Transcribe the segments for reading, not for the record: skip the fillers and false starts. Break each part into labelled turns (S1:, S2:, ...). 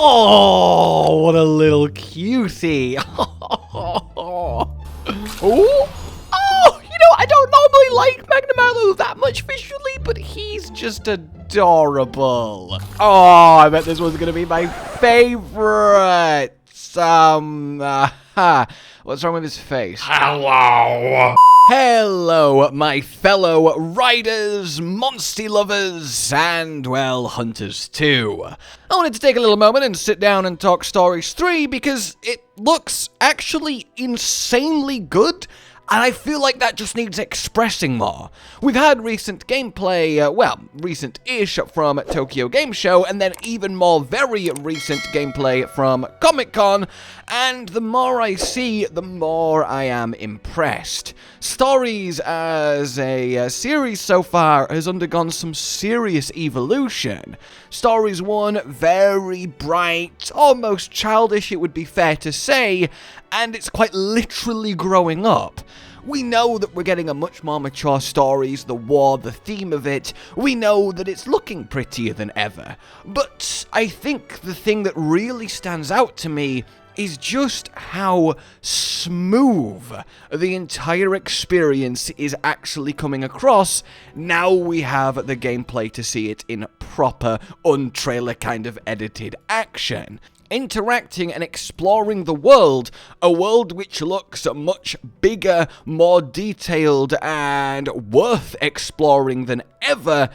S1: Oh, what a little cutie. Oh, I don't normally like Magnamalo that much visually, but he's just adorable. Oh, I bet this one's gonna be my favorite. What's wrong with his face?
S2: Hello.
S1: Hello, my fellow riders, Monstie lovers, and, well, hunters too. I wanted to take a little moment and sit down and talk Stories 3 because it looks actually insanely good. And I feel like that just needs expressing more. We've had recent gameplay, recent-ish from Tokyo Game Show, and then even more very recent gameplay from Comiccon, and the more I see, the more I am impressed. Stories as a series so far has undergone some serious evolution. Stories 1, very bright, almost childish it would be fair to say, and it's quite literally growing up. We know that we're getting a much more mature Stories, the war, the theme of it. We know that it's looking prettier than ever. But I think the thing that really stands out to me is just how smooth the entire experience is actually coming across. Now we have the gameplay to see it in proper, untrailer kind of edited action. Interacting and exploring the world, a world which looks much bigger, more detailed, and worth exploring than ever,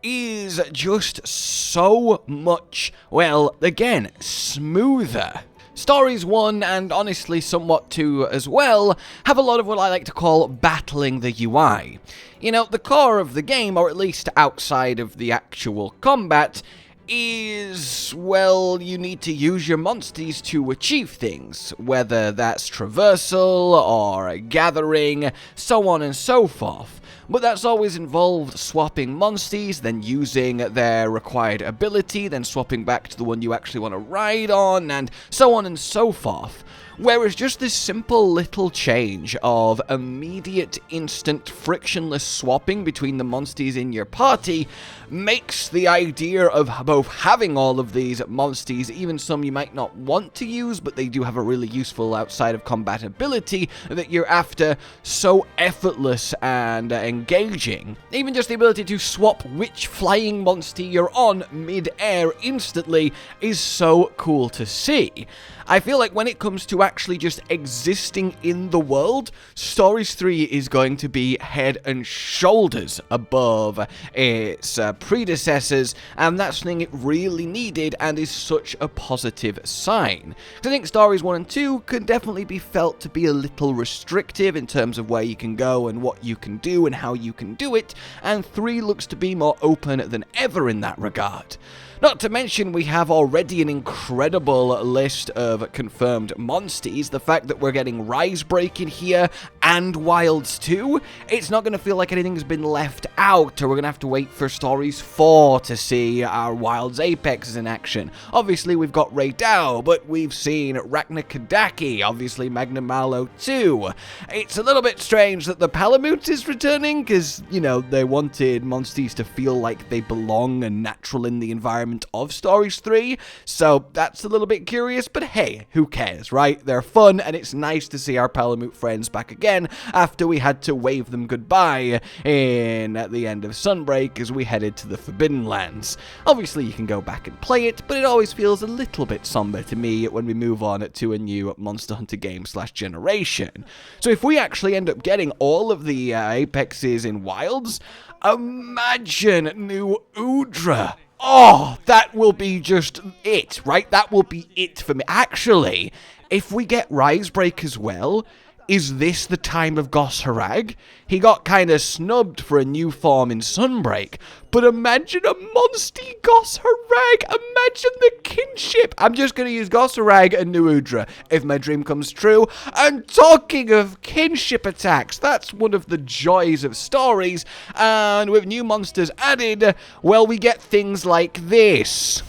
S1: is just so much, well, again, smoother. Stories 1, and honestly somewhat 2 as well, have a lot of what I like to call battling the UI. You know, the core of the game, or at least outside of the actual combat, is, well, you need to use your monsties to achieve things, whether that's traversal or gathering, so on and so forth. But that's always involved swapping monsties, then using their required ability, then swapping back to the one you actually want to ride on, and so on and so forth. Whereas just this simple little change of immediate, instant, frictionless swapping between the monsties in your party makes the idea of both having all of these monsties, even some you might not want to use, but they do have a really useful outside of combat ability that you're after, so effortless and engaging. Even just the ability to swap which flying monstie you're on mid-air instantly is so cool to see. I feel like when it comes to actually just existing in the world, Stories 3 is going to be head and shoulders above its predecessors, and that's something it really needed and is such a positive sign. I think Stories 1 and 2 could definitely be felt to be a little restrictive in terms of where you can go and what you can do and how you can do it, and 3 looks to be more open than ever in that regard. Not to mention, we have already an incredible list of confirmed monsties. The fact that we're getting Risebreak in here and Wilds too, it's not going to feel like anything's been left out, or we're going to have to wait for Stories 4 to see our Wilds Apexes in action. Obviously, we've got Ratha, but we've seen Ratha, obviously Magnamalo too. It's a little bit strange that the Palamute is returning, because, you know, they wanted monsties to feel like they belong and natural in the environment of Stories 3, so that's a little bit curious, but hey, who cares, right? They're fun, and it's nice to see our Palamute friends back again after we had to wave them goodbye at the end of Sunbreak as we headed to the Forbidden Lands. Obviously, you can go back and play it, but it always feels a little bit somber to me when we move on to a new Monster Hunter game / generation. So if we actually end up getting all of the Apexes in Wilds, imagine New Udra. Oh, that will be just it, right? That will be it for me. Actually, if we get Risebreak as well, is this the time of Gosharag? He got kind of snubbed for a new form in Sunbreak, but imagine a Monstie Gosharag! Imagine the kinship! I'm just going to use Gosharag and New Udra if my dream comes true. And talking of kinship attacks, that's one of the joys of Stories, and with new monsters added, well, we get things like this.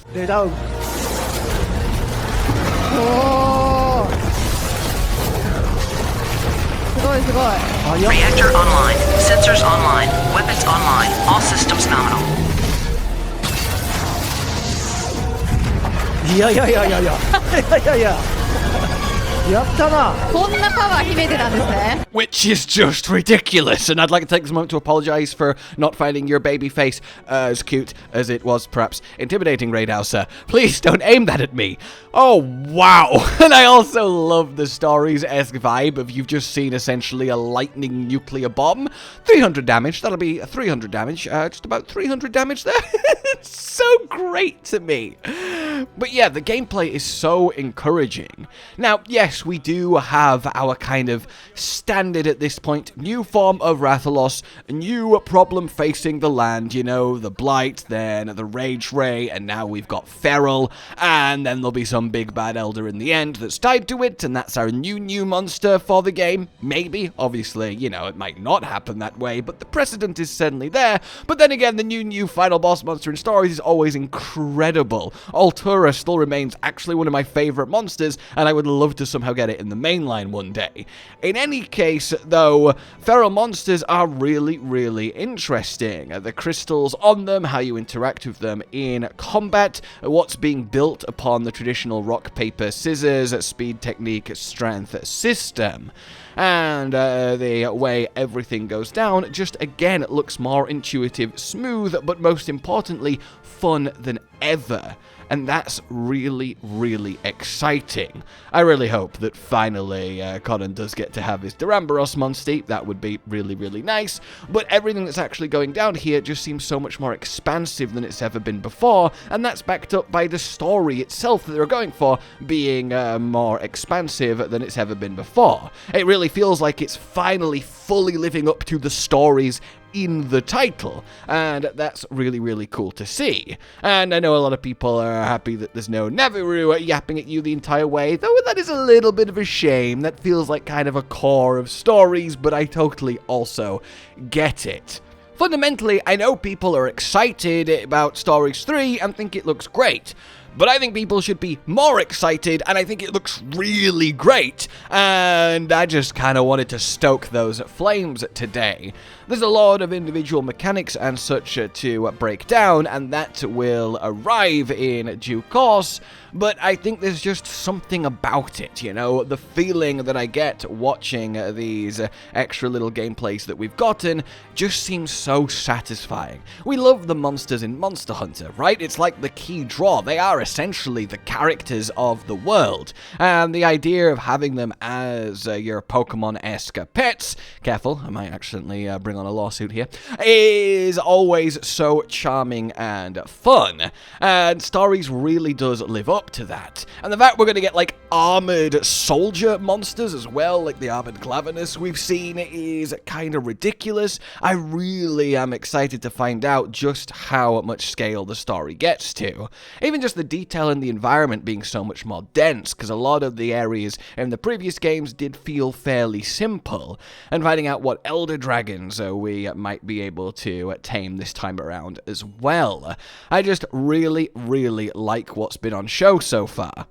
S3: Reactor online, sensors online, weapons online, all systems nominal.
S2: いやいやいやいやいやいやいやいややったな。
S4: こんなパワー秘めてたんですね。
S1: Which is just ridiculous, and I'd like to take this moment to apologise for not finding your baby face as cute as it was perhaps intimidating, Ratha. Please don't aim that at me. Oh, wow. And I also love the Stories-esque vibe of you've just seen essentially a lightning nuclear bomb. 300 damage, that'll be 300 damage, just about 300 damage there. It's so great to me. But yeah, the gameplay is so encouraging. Now, yes, we do have our kind of standard at this point new form of Rathalos, a new problem facing the land, you know, the Blight, then the Rage Ray, and now we've got Feral, and then there'll be some big bad elder in the end that's tied to it, and that's our new monster for the game. Maybe, obviously, you know, it might not happen that way, but the precedent is certainly there. But then again, the new final boss monster in Stories is always incredible. Altura still remains actually one of my favorite monsters, and I would love to somehow get it in the mainline one day. In any case, though, feral monsters are really interesting. The crystals on them, how you interact with them in combat, what's being built upon the traditional rock, paper, scissors, speed, technique, strength system. And the way everything goes down just again looks more intuitive, smooth, but most importantly, fun than ever. And that's really exciting. I really hope that finally Conan does get to have his Duramboros Monstie. That would be really nice. But everything that's actually going down here just seems so much more expansive than it's ever been before, and that's backed up by the story itself that they're going for being more expansive than it's ever been before. It really feels like it's finally fully living up to the stories in the title, and that's really cool to see. And I know a lot of people are happy that there's no Naviru yapping at you the entire way, though that is a little bit of a shame. That feels like kind of a core of Stories, but I totally also get it. Fundamentally, I know people are excited about Stories 3 and think it looks great. But I think people should be more excited, and I think it looks really great, and I just kind of wanted to stoke those flames today. There's a lot of individual mechanics and such to break down, and that will arrive in due course, but I think there's just something about it, you know, the feeling that I get watching these extra little gameplays that we've gotten just seems so satisfying. We love the monsters in Monster Hunter, right? It's like the key draw. They are essentially the characters of the world, and the idea of having them as your Pokemon-esque pets, careful, I might accidentally bring on a lawsuit here, is always so charming and fun, and Stories really does live up to that. And the fact we're going to get like armored soldier monsters as well, like the armored Glavenus we've seen, is kind of ridiculous. I really am excited to find out just how much scale the story gets to. Even just the detail in the environment being so much more dense, because a lot of the areas in the previous games did feel fairly simple, and finding out what elder dragons we might be able to tame this time around as well. I just really like what's been on show so far.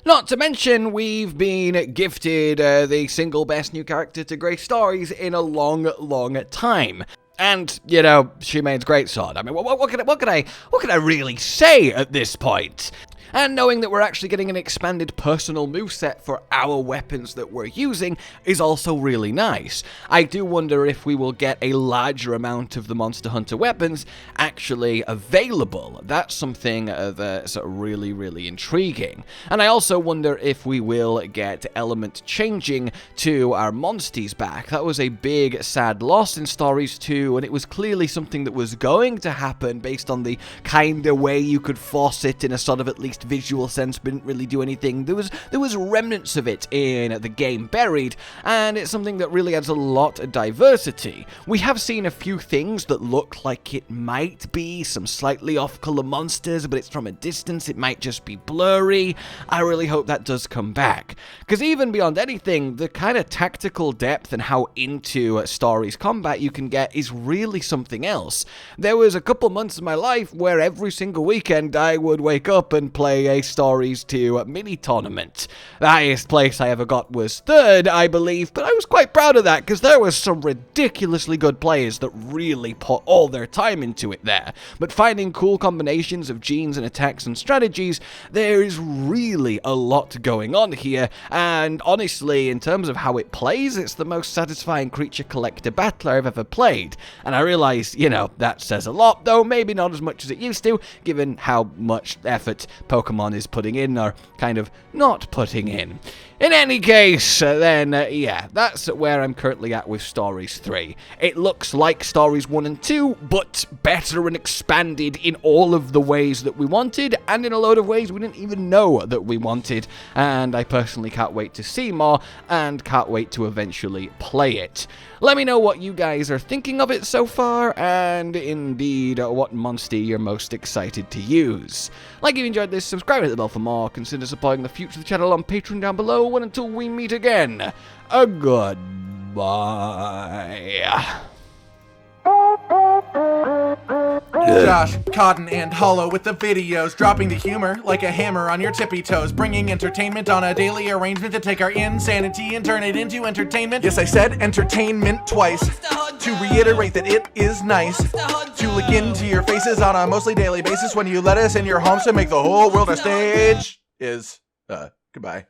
S1: Not to mention, we've been gifted the single best new character to Grace Stories in a long time. And, you know, she remains greatsword. I mean, what can I really say at this point? And knowing that we're actually getting an expanded personal moveset for our weapons that we're using is also really nice. I do wonder if we will get a larger amount of the Monster Hunter weapons actually available. That's something that's really intriguing. And I also wonder if we will get element changing to our monsties back. That was a big, sad loss in Stories 2, and it was clearly something that was going to happen based on the kind of way you could force it in a sort of at least visual sense, but didn't really do anything. There was remnants of it in the game buried, and it's something that really adds a lot of diversity. We have seen a few things that look like it might be some slightly off-color monsters, but it's from a distance, it might just be blurry. I really hope that does come back, because even beyond anything, the kind of tactical depth and how into Stories combat you can get is really something else. There was a couple months of my life where every single weekend I would wake up and play play a Stories 2 mini tournament. The highest place I ever got was 3rd, I believe, but I was quite proud of that because there was some ridiculously good players that really put all their time into it there. But finding cool combinations of genes and attacks and strategies, there is really a lot going on here, and honestly, in terms of how it plays, it's the most satisfying creature collector battler I've ever played. And I realize, you know, that says a lot, though maybe not as much as it used to, given how much effort Pokemon is putting in, or kind of not putting in. In any case, yeah, that's where I'm currently at with Stories 3. It looks like Stories 1 and 2, but better and expanded in all of the ways that we wanted, and in a load of ways we didn't even know that we wanted, and I personally can't wait to see more, and can't wait to eventually play it. Let me know what you guys are thinking of it so far, and indeed, what Monstie you're most excited to use. Like if you enjoyed this, subscribe and hit the bell for more, consider supporting the future of the channel on Patreon down below, and until we meet again, a goodbye.
S5: Josh, Cotton, and Hollow with the videos, dropping the humor like a hammer on your tippy toes, bringing entertainment on a daily arrangement to take our insanity and turn it into entertainment. Yes, I said entertainment twice, to reiterate that it is nice to look into your faces on a mostly daily basis when you let us in your homes to make the whole world a stage. Goodbye.